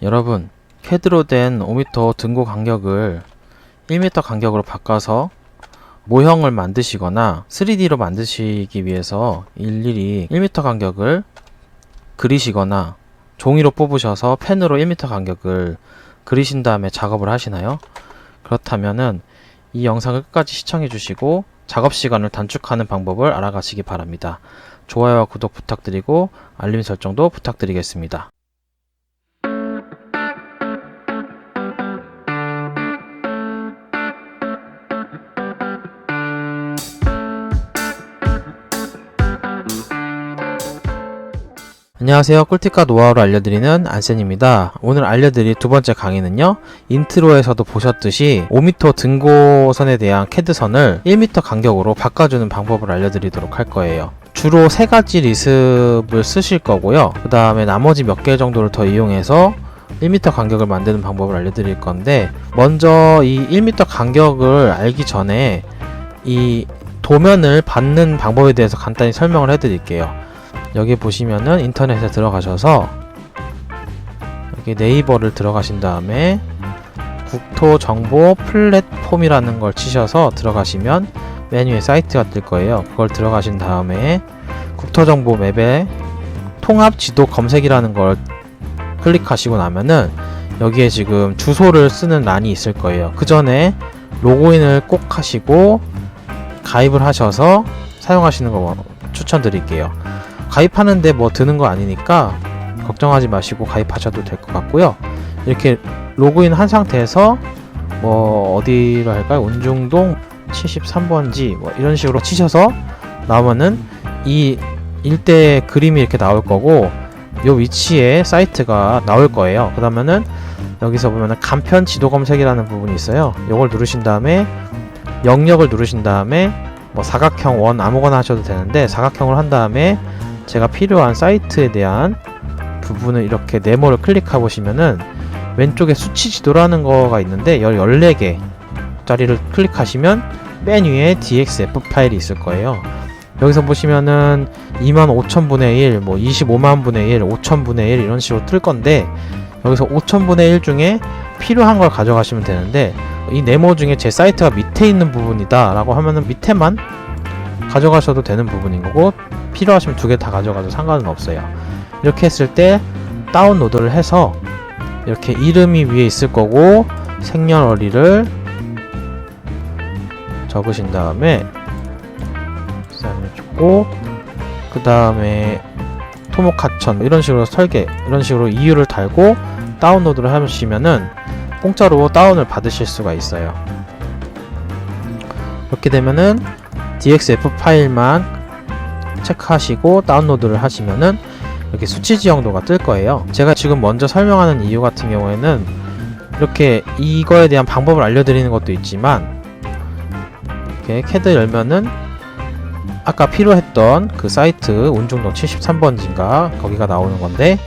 여러분, CAD로 된 5m 등고 간격을 1m 간격으로 바꿔서 모형을 만드시거나 3D로 만드시기 위해서 일일이 1m 간격을 그리시거나 종이로 뽑으셔서 펜으로 1m 간격을 그리신 다음에 작업을 하시나요? 그렇다면은 이 영상을 끝까지 시청해 주시고 작업 시간을 단축하는 방법을 알아가시기 바랍니다. 좋아요와 구독 부탁드리고 알림 설정도 부탁드리겠습니다. 안녕하세요. 꿀팁과 노하우를 알려드리는 안센입니다. 오늘 알려드릴 두 번째 강의는요, 인트로에서도 보셨듯이 5m 등고선에 대한 CAD선을 1m 간격으로 바꿔주는 방법을 알려드리도록 할 거예요. 주로 세 가지 리습을 쓰실 거고요. 그 다음에 나머지 몇 개 정도를 더 이용해서 1m 간격을 만드는 방법을 알려드릴 건데, 먼저 이 1m 간격을 알기 전에 이 도면을 받는 방법에 대해서 간단히 설명을 해드릴게요. 여기 보시면은 인터넷에 들어가셔서 여기 네이버를 들어가신 다음에 국토정보 플랫폼이라는 걸 치셔서 들어가시면 메뉴에 사이트가 뜰 거예요. 그걸 들어가신 다음에 국토정보 맵에 통합지도 검색이라는 걸 클릭하시고 나면은 여기에 지금 주소를 쓰는 란이 있을 거예요. 그 전에 로그인을 꼭 하시고 가입을 하셔서 사용하시는 거 추천드릴게요. 가입하는데 뭐 드는 거 아니니까 걱정하지 마시고 가입하셔도 될 것 같고요. 이렇게 로그인 한 상태에서 뭐 어디로 할까요? 운중동 73번지 뭐 이런 식으로 치셔서 나오면은 이 일대 그림이 이렇게 나올 거고, 요 위치에 사이트가 나올 거예요. 그러면은 여기서 보면은 간편 지도 검색이라는 부분이 있어요. 요걸 누르신 다음에 영역을 누르신 다음에 뭐 사각형 원 아무거나 하셔도 되는데, 사각형을 한 다음에 제가 필요한 사이트에 대한 부분을 이렇게 네모를 클릭해 보시면은 왼쪽에 수치 지도라는 거가 있는데 14개 짜리를 클릭하시면 맨 위에 DXF 파일이 있을 거예요. 여기서 보시면은 25,000분의 1, 뭐 25만분의 1, 5,000분의 1 이런 식으로 뜰 건데, 여기서 5,000분의 1 중에 필요한 걸 가져가시면 되는데, 이 네모 중에 제 사이트가 밑에 있는 부분이다 라고 하면은 밑에만 가져가셔도 되는 부분인 거고, 필요하시면 두 개 다 가져가도 상관은 없어요. 이렇게 했을 때 다운로드를 해서 이렇게 이름이 위에 있을 거고 생년월일을 적으신 다음에 적고, 그 다음에 토목하천 이런 식으로 설계, 이런 식으로 이유를 달고 다운로드를 하시면은 공짜로 다운을 받으실 수가 있어요. 이렇게 되면은 DXF 파일만 체크하시고 다운로드를 하시면은 이렇게 수치 지형도가 뜰 거예요. 제가 지금 먼저 설명하는 이유 같은 경우에는 이렇게 이거에 대한 방법을 알려드리는 것도 있지만, 이렇게 CAD 열면은 아까 필요했던 그 사이트 운중동 73번지인가 거기가 나오는 건데,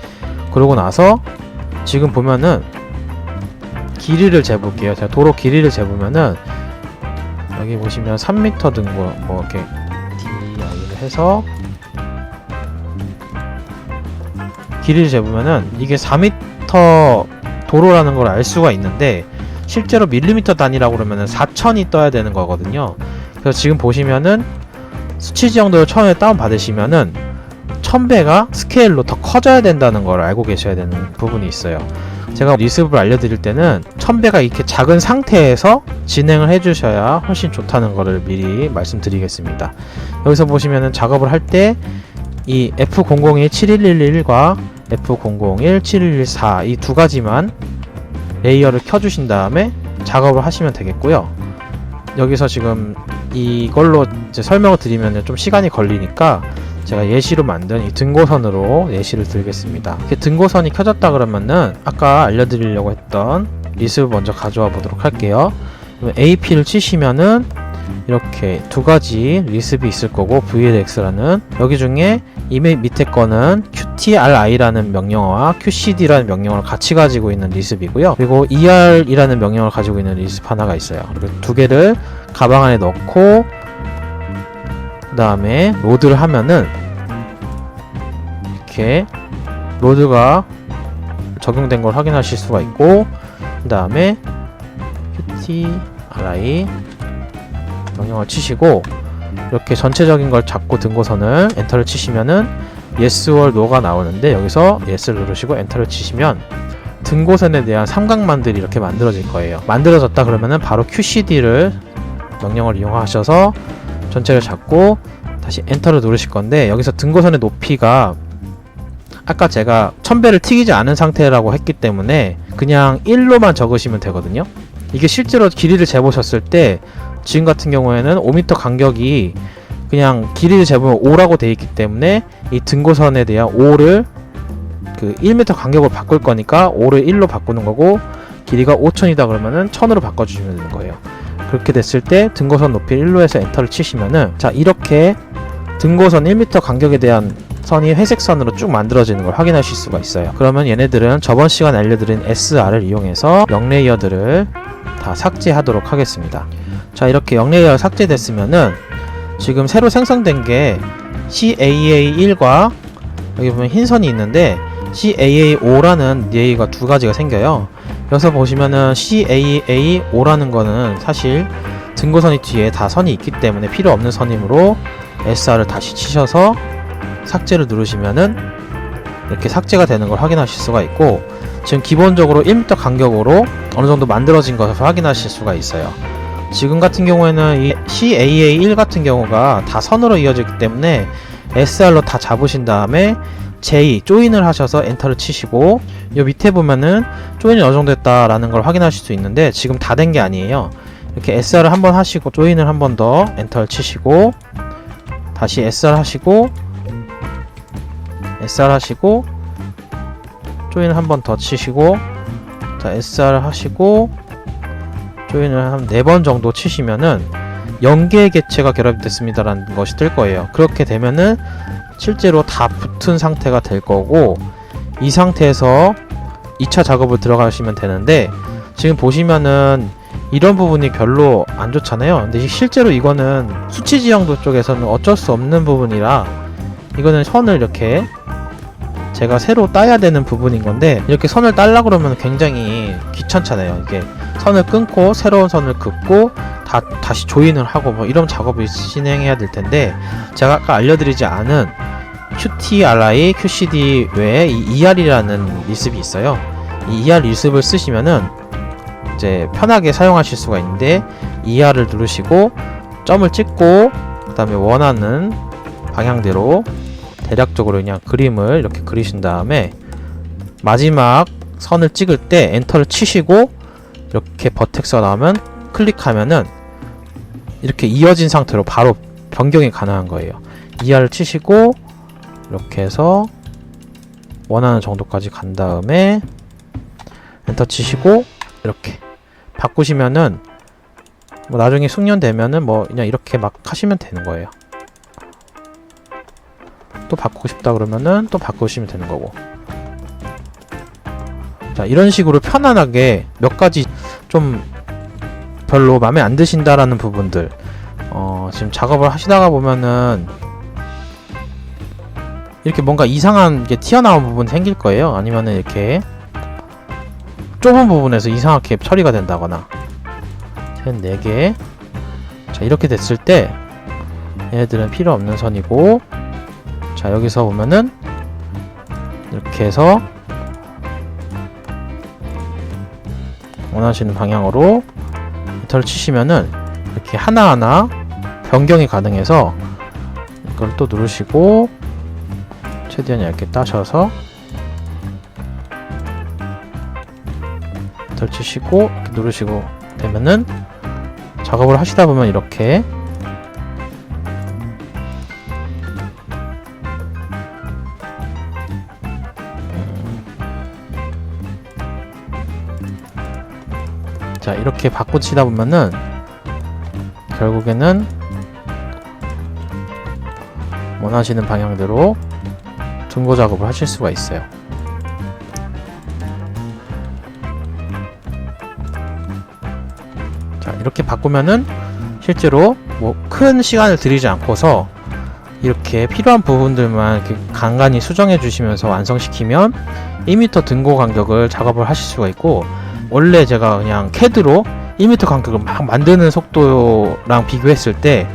그러고 나서 지금 보면은 길이를 재볼게요. 제가 도로 길이를 재보면은 여기 보시면 3m 등고 뭐 이렇게 DI를 해서 길이를 재보면은 이게 4m 도로라는 걸 알 수가 있는데, 실제로 밀리미터 단위라고 그러면은 4,000이 떠야 되는 거거든요. 그래서 지금 보시면은 수치 지형도를 처음에 다운 받으시면은 1000배가 스케일로 더 커져야 된다는 걸 알고 계셔야 되는 부분이 있어요. 제가 리습을 알려드릴 때는 1000배가 이렇게 작은 상태에서 진행을 해주셔야 훨씬 좋다는 것을 미리 말씀드리겠습니다. 여기서 보시면은 작업을 할 때 이 F001-7111과 F001-7114 이 두 가지만 레이어를 켜주신 다음에 작업을 하시면 되겠고요. 여기서 지금 이걸로 이제 설명을 드리면 좀 시간이 걸리니까 제가 예시로 만든 이 등고선으로 예시를 들겠습니다. 이렇게 등고선이 켜졌다 그러면은 아까 알려드리려고 했던 리습을 먼저 가져와 보도록 할게요. AP를 치시면은 이렇게 두 가지 리습이 있을 거고, VLX라는, 여기 중에 이 밑에 거는 QTRI라는 명령어와 QCD라는 명령어를 같이 가지고 있는 리습이고요. 그리고 ER이라는 명령어를 가지고 있는 리습 하나가 있어요. 그리고 두 개를 가방 안에 넣고 그 다음에 로드를 하면은 이렇게 로드가 적용된 걸 확인하실 수가 있고, 그 다음에 qtri 명령을 치시고 이렇게 전체적인 걸 잡고 등고선을 엔터를 치시면은 yes or no가 나오는데, 여기서 yes를 누르시고 엔터를 치시면 등고선에 대한 삼각만들이 이렇게 만들어질 거예요. 만들어졌다 그러면은 바로 qcd를 명령을 이용하셔서 전체를 잡고 다시 엔터를 누르실 건데, 여기서 등고선의 높이가 아까 제가 1000배를 튀기지 않은 상태라고 했기 때문에 그냥 1로만 적으시면 되거든요. 이게 실제로 길이를 재보셨을 때 지금 같은 경우에는 5m 간격이 그냥 길이를 재보면 5라고 되어 있기 때문에 이 등고선에 대한 5를 그 1m 간격으로 바꿀 거니까 5를 1로 바꾸는 거고, 길이가 5000이다 그러면은 1000으로 바꿔주시면 되는 거예요. 그렇게 됐을 때 등고선 높이 1로 해서 엔터를 치시면은, 자, 이렇게 등고선 1m 간격에 대한 선이 회색 선으로 쭉 만들어지는 걸 확인하실 수가 있어요. 그러면 얘네들은 저번 시간에 알려드린 SR을 이용해서 0레이어들을 다 삭제하도록 하겠습니다. 자, 이렇게 0레이어 삭제됐으면은 지금 새로 생성된 게 CAA1과 여기 보면 흰 선이 있는데 CAA5라는 뇌가 두 가지가 생겨요. 여기서 보시면은 CAA5라는 거는 사실 등고선이 뒤에 다 선이 있기 때문에 필요 없는 선이므로 SR을 다시 치셔서 삭제를 누르시면은 이렇게 삭제가 되는 걸 확인하실 수가 있고, 지금 기본적으로 1m 간격으로 어느 정도 만들어진 것을 확인하실 수가 있어요. 지금 같은 경우에는 이 CAA1 같은 경우가 다 선으로 이어지기 때문에 SR로 다 잡으신 다음에 J, 조인을 하셔서 엔터를 치시고, 요 밑에 보면은 조인이 어느 정도 됐다라는 걸 확인하실 수 있는데 지금 다 된 게 아니에요. 이렇게 SR을 한번 하시고 조인을 한 번 더 엔터를 치시고, 다시 SR 하시고 조인을 한 번 더 치시고, 자, SR 하시고 조인을 한 4번 정도 치시면은 연계의 개체가 결합됐습니다 라는 것이 뜰 거예요. 그렇게 되면은 실제로 다 붙은 상태가 될 거고, 이 상태에서 2차 작업을 들어가시면 되는데, 지금 보시면은 이런 부분이 별로 안 좋잖아요. 근데 실제로 이거는 수치 지형도 쪽에서는 어쩔 수 없는 부분이라, 이거는 선을 이렇게 제가 새로 따야 되는 부분인 건데, 이렇게 선을 따려고 그러면 굉장히 귀찮잖아요. 이게 선을 끊고 새로운 선을 긋고 다시 조인을 하고 뭐 이런 작업을 진행해야 될 텐데, 제가 아까 알려드리지 않은 qtri, qcd 외에 이 er이라는 리습이 있어요. 이 er 리습을 쓰시면은 이제 편하게 사용하실 수가 있는데, er를 누르시고 점을 찍고 그 다음에 원하는 방향대로 대략적으로 그냥 그림을 이렇게 그리신 다음에 마지막 선을 찍을 때 엔터를 치시고 이렇게 버텍스가 나오면 클릭하면은 이렇게 이어진 상태로 바로 변경이 가능한 거예요. ER을 치시고 이렇게 해서 원하는 정도까지 간 다음에 엔터 치시고 이렇게 바꾸시면은 뭐 나중에 숙련되면은 뭐 그냥 이렇게 막 하시면 되는 거예요. 또 바꾸고 싶다 그러면은 또 바꾸시면 되는 거고. 자, 이런 식으로 편안하게 몇 가지 좀 별로 마음에 안 드신다라는 부분들, 지금 작업을 하시다가 보면은 이렇게 뭔가 이상한 게 튀어나온 부분이 생길 거예요. 아니면은 이렇게 좁은 부분에서 이상하게 처리가 된다거나. 4개. 자, 이렇게 됐을 때 얘네들은 필요 없는 선이고, 자, 여기서 보면은 이렇게 해서 원하시는 방향으로 엔터를 치시면은 이렇게 하나하나 변경이 가능해서 이걸 또 누르시고 최대한 얇게 따셔서 엔터를 치시고 이렇게 누르시고 되면은 작업을 하시다 보면 이렇게 자, 이렇게 바꾸치다 보면은 결국에는 원하시는 방향대로 등고 작업을 하실 수가 있어요. 자, 이렇게 바꾸면은 실제로 뭐 큰 시간을 들이지 않고서 이렇게 필요한 부분들만 이렇게 간간히 수정해 주시면서 완성시키면 1m 등고 간격을 작업을 하실 수가 있고, 원래 제가 그냥 CAD로 1m 간격을 막 만드는 속도랑 비교했을 때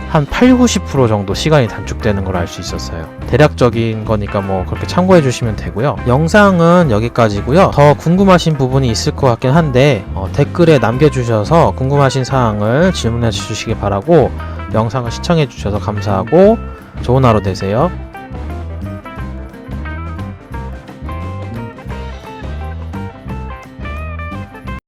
한 80-90% 정도 시간이 단축되는 걸 알 수 있었어요. 대략적인 거니까 뭐 그렇게 참고해 주시면 되고요. 영상은 여기까지고요. 더 궁금하신 부분이 있을 것 같긴 한데 댓글에 남겨주셔서 궁금하신 사항을 질문해 주시기 바라고, 영상을 시청해 주셔서 감사하고 좋은 하루 되세요.